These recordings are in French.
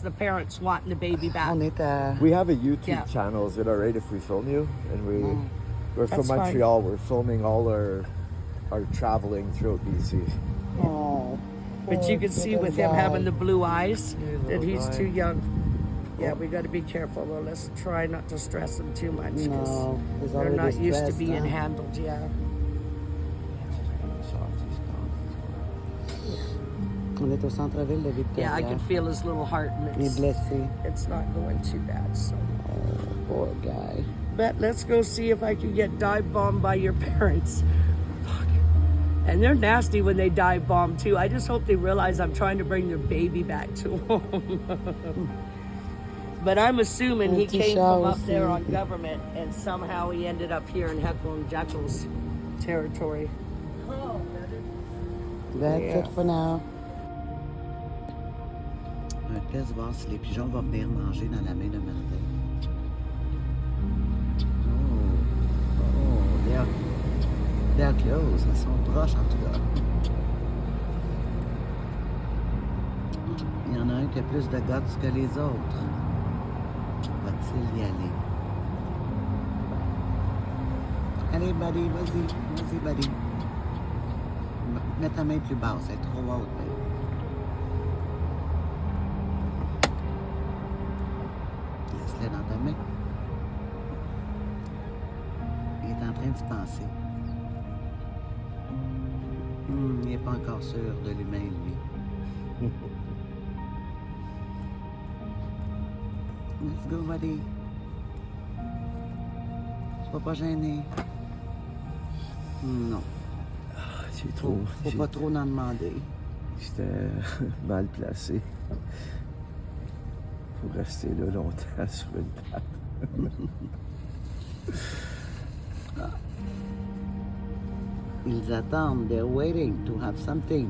just the parents wanting the baby back. On est à... We have a YouTube Yeah. channel. Is it all right if we film you? And we're from That's fine. Montreal. We're filming all our traveling throughout BC. Oh. But you can see with him having the blue eyes that he's guy. too young. Yeah, we got to be careful though. Let's try not to stress them too much because No, he's they're already not used to stressed, being huh? handled. Yeah. On est au centre-ville de Victoria. Yeah, I can feel his little heart, and Il est blessé. it's not going too bad. So, Oh, poor guy. but let's go see if I can get dive bombed by your parents. Fuck. And they're nasty when they dive bomb too. I just hope they realize I'm trying to bring their baby back to them. But I'm assuming he came from up there on government, and somehow he ended up here in Heckle and Jekyll's territory. That's Yeah. it for now. Un test, voir si les pigeons vont venir manger dans la main de Martin. Oh, they're close. Elles sont proches en tout cas. Il y en a un qui a plus de guts que les autres. Va-t-il y aller? Allez, buddy, vas-y, buddy. Mets ta main plus basse, elle est trop haute. Buddy. Laisse-le dans ta main. Il est en train de penser. Il n'est pas encore sûr de l'humain, lui. Let's go, buddy. Sois pas gêné. Non. C'est trop. Faut pas trop en demander. J'étais mal placé. Faut rester là longtemps sur une patte. Ils attendent. They're waiting to have something.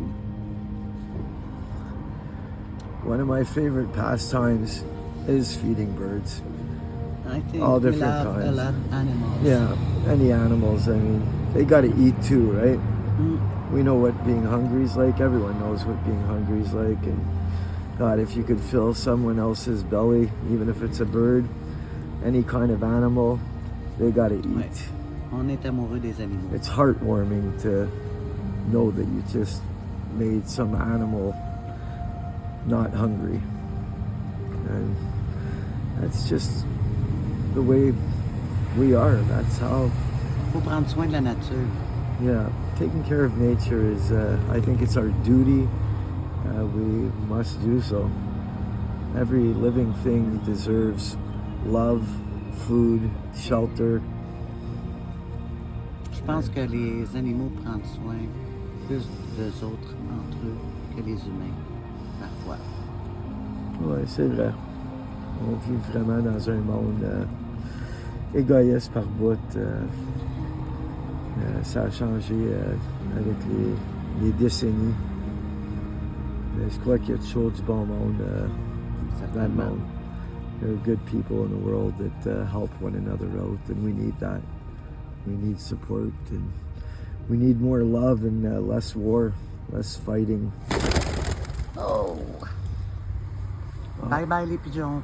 One of my favorite pastimes is feeding birds. I think All we different love a kinds. lot of animals. Yeah, any animals. I mean, they got to eat too, right? Mm. We know what being hungry is like. Everyone knows what being hungry is like. And God, if you could fill someone else's belly, even if it's a bird, any kind of animal, they got to eat. Ouais. On est amoureux des animaux. It's heartwarming to know that you just made some animal not hungry. And that's just the way we are. That's how, Faut prendre soin de la nature. yeah, taking care of nature is, I think it's our duty. We must do so. Every living thing deserves love, food, shelter. Je pense que les animaux prennent soin plus d'eux autres entre eux que les humains, parfois. Ouais, c'est vrai. On vit vraiment dans un monde égoïste par bout. Ça a changé avec les décennies. Mais je crois qu'il y a toujours du bon monde dans le monde. There are good people in the world that help one another out, and we need that. We need support, and we need more love and less war, less fighting. Oh! Bye bye les pigeons.